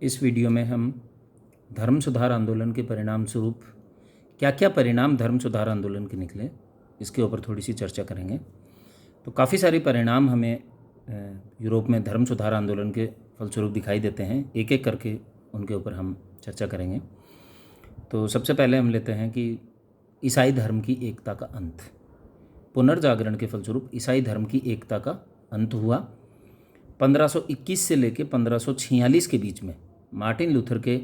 इस वीडियो में हम धर्म सुधार आंदोलन के परिणाम स्वरूप क्या क्या परिणाम धर्म सुधार आंदोलन के निकले, इसके ऊपर थोड़ी सी चर्चा करेंगे। तो काफ़ी सारे परिणाम हमें यूरोप में धर्म सुधार आंदोलन के फलस्वरूप दिखाई देते हैं। एक एक करके उनके ऊपर हम चर्चा करेंगे। तो सबसे पहले हम लेते हैं कि ईसाई धर्म की एकता का अंत। पुनर्जागरण के फलस्वरूप ईसाई धर्म की एकता का अंत हुआ। 1521 से लेकर 1546 के बीच में मार्टिन लूथर के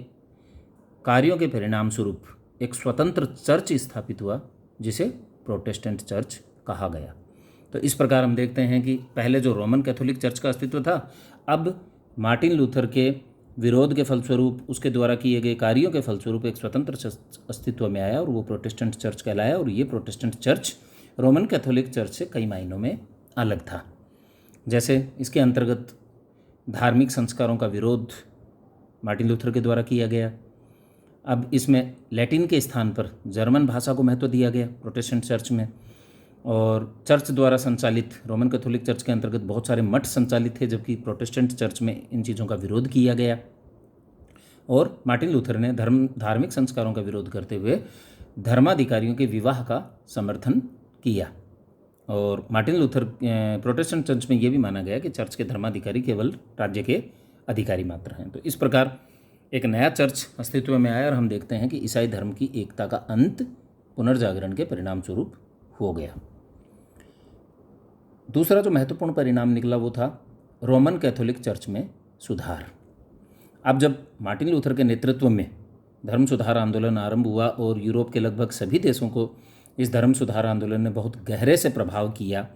कार्यों के परिणाम स्वरूप एक स्वतंत्र चर्च स्थापित हुआ, जिसे प्रोटेस्टेंट चर्च कहा गया। तो इस प्रकार हम देखते हैं कि पहले जो रोमन कैथोलिक चर्च का अस्तित्व था, अब मार्टिन लूथर के विरोध के फलस्वरूप, उसके द्वारा किए गए कार्यों के फलस्वरूप एक स्वतंत्र अस्तित्व में आया और वो प्रोटेस्टेंट चर्च कहलाया। और ये Protestant church Roman Catholic church से कई मायनों में अलग था। जैसे इसके अंतर्गत धार्मिक संस्कारों का विरोध मार्टिन लूथर के द्वारा किया गया। अब इसमें लैटिन के स्थान पर जर्मन भाषा को महत्व दिया गया प्रोटेस्टेंट चर्च में। और चर्च द्वारा संचालित रोमन कैथोलिक चर्च के अंतर्गत बहुत सारे मठ संचालित थे, जबकि प्रोटेस्टेंट चर्च में इन चीज़ों का विरोध किया गया। और मार्टिन लूथर ने धार्मिक संस्कारों का विरोध करते हुए धर्माधिकारियों के विवाह का समर्थन किया। और मार्टिन लूथर प्रोटेस्टेंट चर्च में ये भी माना गया कि चर्च के धर्माधिकारी केवल राज्य के अधिकारी मात्र हैं। तो इस प्रकार एक नया चर्च अस्तित्व में आया और हम देखते हैं कि ईसाई धर्म की एकता का अंत पुनर्जागरण के परिणाम स्वरूप हो गया। दूसरा जो महत्वपूर्ण परिणाम निकला वो था रोमन कैथोलिक चर्च में सुधार। अब जब मार्टिन लूथर के नेतृत्व में धर्म सुधार आंदोलन आरंभ हुआ और यूरोप के लगभग सभी देशों को इस धर्म सुधार आंदोलन ने बहुत गहरे से प्रभाव किया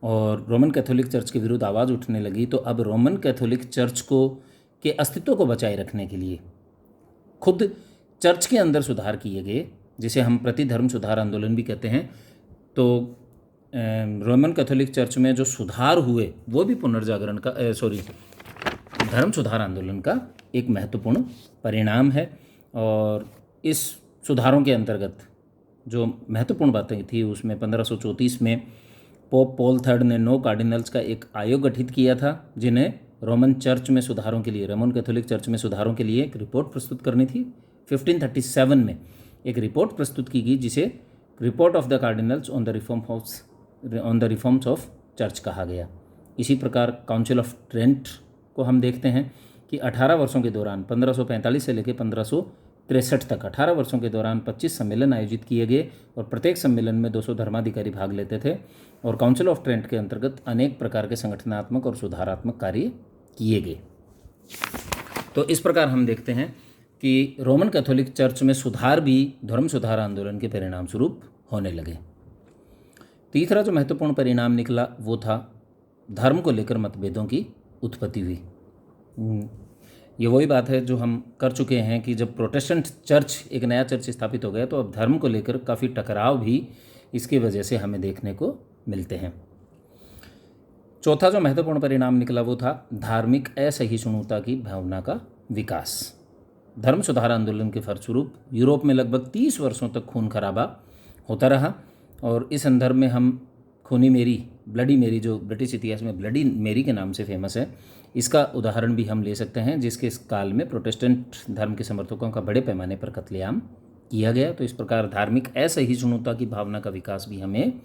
और रोमन कैथोलिक चर्च के विरुद्ध आवाज़ उठने लगी, तो अब रोमन कैथोलिक चर्च को के अस्तित्व को बचाए रखने के लिए खुद चर्च के अंदर सुधार किए गए, जिसे हम प्रतिधर्म सुधार आंदोलन भी कहते हैं। तो रोमन कैथोलिक चर्च में जो सुधार हुए वो भी पुनर्जागरण का धर्म सुधार आंदोलन का एक महत्वपूर्ण परिणाम है। और इस सुधारों के अंतर्गत जो महत्वपूर्ण बातें थी उसमें 1534 में पोप पॉल III ने 9 कार्डिनल्स का एक आयोग गठित किया था, जिन्हें रोमन चर्च में सुधारों के लिए, रोमन कैथोलिक चर्च में सुधारों के लिए एक रिपोर्ट प्रस्तुत करनी थी। 1537 में एक रिपोर्ट प्रस्तुत की गई, जिसे report of the cardinals on the reforms of church कहा गया। इसी प्रकार काउंसिल ऑफ ट्रेंट को हम देखते हैं कि 18 वर्षों के दौरान 1545 से लेकर 1563 तक 18 वर्षों के दौरान 25 सम्मेलन आयोजित किए गए और प्रत्येक सम्मेलन में 200 धर्माधिकारी भाग लेते थे। और काउंसिल ऑफ ट्रेंट के अंतर्गत अनेक प्रकार के संगठनात्मक और सुधारात्मक कार्य किए गए। तो इस प्रकार हम देखते हैं कि रोमन कैथोलिक चर्च में सुधार भी धर्म सुधार आंदोलन के परिणाम स्वरूप होने लगे। तीसरा जो महत्वपूर्ण परिणाम निकला वो था धर्म को लेकर मतभेदों की उत्पत्ति हुई। ये वही बात है जो हम कर चुके हैं कि जब प्रोटेस्टेंट चर्च एक नया चर्च स्थापित हो गया, तो अब धर्म को लेकर काफ़ी टकराव भी इसकी वजह से हमें देखने को मिलते हैं। चौथा जो महत्वपूर्ण परिणाम निकला वो था धार्मिक असहिष्णुता की भावना का विकास। धर्म सुधार आंदोलन के फलस्वरूप यूरोप में लगभग 30 वर्षों तक खून खराबा होता रहा। और इस संदर्भ में हम खूनी मेरी, ब्लडी मेरी, जो ब्रिटिश इतिहास में ब्लडी मेरी के नाम से फेमस है, इसका उदाहरण भी हम ले सकते हैं, जिसके इस काल में प्रोटेस्टेंट धर्म के समर्थकों का बड़े पैमाने पर कत्लेआम किया गया। तो इस प्रकार धार्मिक असहिष्णुता की भावना का विकास भी हमें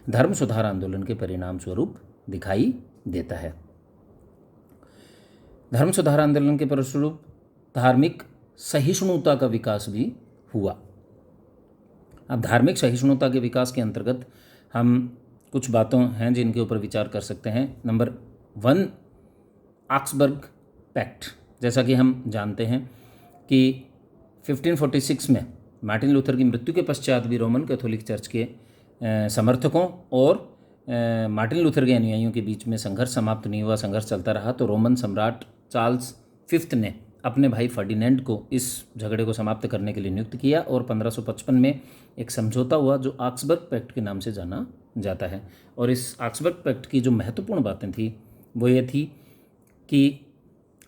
धर्म सुधार आंदोलन के परिणाम स्वरूप दिखाई देता है। धर्म सुधार आंदोलन के परिणामस्वरूप धार्मिक सहिष्णुता का विकास भी हुआ। अब धार्मिक सहिष्णुता के विकास के अंतर्गत हम कुछ बातों हैं जिनके ऊपर विचार कर सकते हैं। Number 1, Augsburg pact. जैसा कि हम जानते हैं कि 1546 में मार्टिन लूथर की मृत्यु के पश्चात भी रोमन कैथोलिक चर्च के समर्थकों और मार्टिन लूथर के अनुयायियों के बीच में संघर्ष समाप्त नहीं हुआ, संघर्ष चलता रहा। तो रोमन सम्राट चार्ल्स V ने अपने भाई फर्डिनेंड को इस झगड़े को समाप्त करने के लिए नियुक्त किया और 1555 में एक समझौता हुआ जो ऑक्सबर्ग पैक्ट के नाम से जाना जाता है। और इस ऑक्सबर्ग पैक्ट की जो महत्वपूर्ण बातें थी वो ये थी कि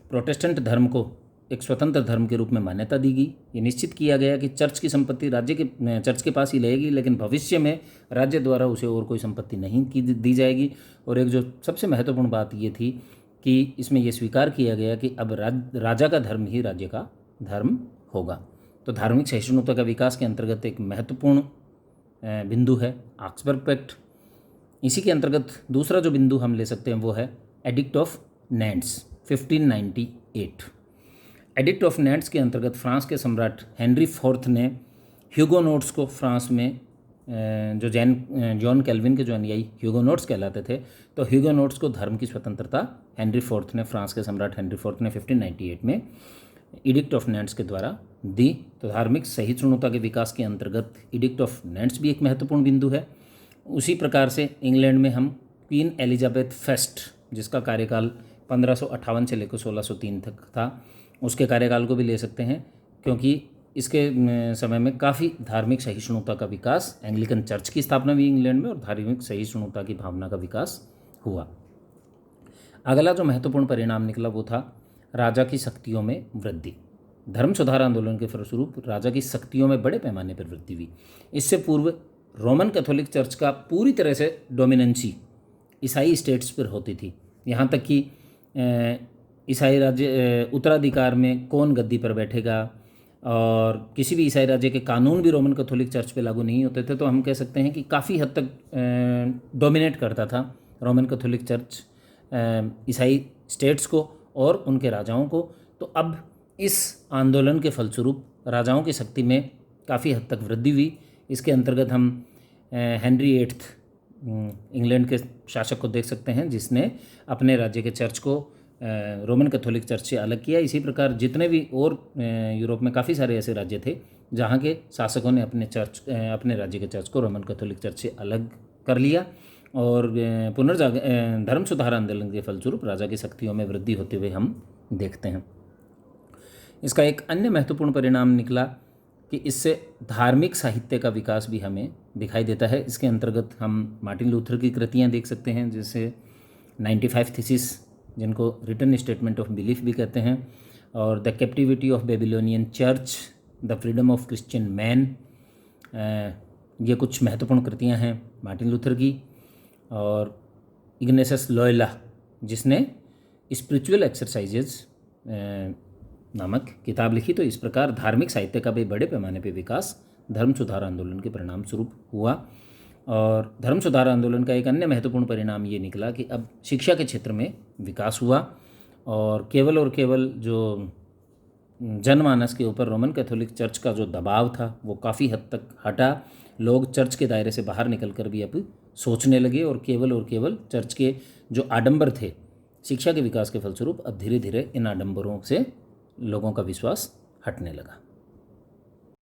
प्रोटेस्टेंट धर्म को एक स्वतंत्र धर्म के रूप में मान्यता दी गई। ये निश्चित किया गया कि चर्च की संपत्ति चर्च के पास ही रहेगी, लेकिन भविष्य में राज्य द्वारा उसे और कोई संपत्ति नहीं दी जाएगी। और एक जो सबसे महत्वपूर्ण बात ये थी कि इसमें यह स्वीकार किया गया कि अब राजा का धर्म ही राज्य का धर्म होगा। तो धार्मिक सहिष्णुता का विकास के अंतर्गत एक महत्वपूर्ण बिंदु है ऑक्सबर्ग पैक्ट। इसी के अंतर्गत दूसरा जो बिंदु हम ले सकते हैं वो है एडिक्ट ऑफ नैंट्स 1598। एडिक्ट ऑफ नैंट्स के अंतर्गत फ्रांस के सम्राट हेनरी फोर्थ ने ह्यूगोनोट्स को फ्रांस में जो जॉन कैल्विन के जो अनुयायी ह्यूगोनोट्स कहलाते थे, तो ह्यूगोनोट्स को धर्म की स्वतंत्रता फ्रांस के सम्राट हेनरी फोर्थ ने 1598 में एडिक्ट ऑफ नैंट्स के द्वारा दी। तो धार्मिक सहिष्णुता के विकास के अंतर्गत एडिक्ट ऑफ नैंट्स भी एक महत्वपूर्ण बिंदु है। उसी प्रकार से इंग्लैंड में हम क्वीन एलिजाबेथ फर्स्ट, जिसका कार्यकाल 1558 से लेकर 1603 तक था, उसके कार्यकाल को भी ले सकते हैं, क्योंकि इसके समय में काफ़ी धार्मिक सहिष्णुता का विकास, एंग्लिकन चर्च की स्थापना हुई इंग्लैंड में और धार्मिक सहिष्णुता की भावना का विकास हुआ। अगला जो महत्वपूर्ण परिणाम निकला वो था राजा की शक्तियों में वृद्धि। धर्म सुधार आंदोलन के फलस्वरूप राजा की शक्तियों में बड़े पैमाने पर वृद्धि हुई। इससे पूर्व रोमन कैथोलिक चर्च का पूरी तरह से डोमिनेंसी ईसाई स्टेट्स पर होती थी। यहाँ तक कि ईसाई राज्य उत्तराधिकार में कौन गद्दी पर बैठेगा और किसी भी ईसाई राज्य के कानून भी रोमन कैथोलिक चर्च पे लागू नहीं होते थे। तो हम कह सकते हैं कि काफ़ी हद तक डोमिनेट करता था रोमन कैथोलिक चर्च ईसाई स्टेट्स को और उनके राजाओं को। तो अब इस आंदोलन के फलस्वरूप राजाओं की शक्ति में काफ़ी हद तक वृद्धि हुई। इसके अंतर्गत हम हेनरी VIII इंग्लैंड के शासक को देख सकते हैं, जिसने अपने राज्य के चर्च को रोमन कैथोलिक चर्च से अलग किया। इसी प्रकार जितने भी और यूरोप में काफ़ी सारे ऐसे राज्य थे जहाँ के शासकों ने अपने राज्य के चर्च को रोमन कैथोलिक चर्च से अलग कर लिया और धर्म सुधार आंदोलन के फलस्वरूप राजा की शक्तियों में वृद्धि होते हुए हम देखते हैं। इसका एक अन्य महत्वपूर्ण परिणाम निकला कि इससे धार्मिक साहित्य का विकास भी हमें दिखाई देता है। इसके अंतर्गत हम मार्टिन लूथर की कृतियाँ देख सकते हैं, जैसे 95 थीसिस, जिनको रिटन स्टेटमेंट ऑफ बिलीफ भी कहते हैं, और the captivity of Babylonian church, the freedom of Christian man. ये कुछ महत्वपूर्ण कृतियाँ हैं मार्टिन लूथर की। और इग्नेशियस लोयोला, जिसने स्पिरिचुअल एक्सरसाइजेज नामक किताब लिखी। तो इस प्रकार धार्मिक साहित्य का भी बड़े पैमाने पर विकास धर्म सुधार आंदोलन के परिणाम स्वरूप हुआ। और धर्म सुधार आंदोलन का एक अन्य महत्वपूर्ण परिणाम ये निकला कि अब शिक्षा के क्षेत्र में विकास हुआ और केवल जो जनमानस के ऊपर रोमन कैथोलिक चर्च का जो दबाव था वो काफ़ी हद तक हटा। लोग चर्च के दायरे से बाहर निकलकर भी अब सोचने लगे और केवल चर्च के जो आडंबर थे शिक्षा के विकास के फलस्वरूप अब धीरे धीरे इन आडंबरों से लोगों का विश्वास हटने लगा।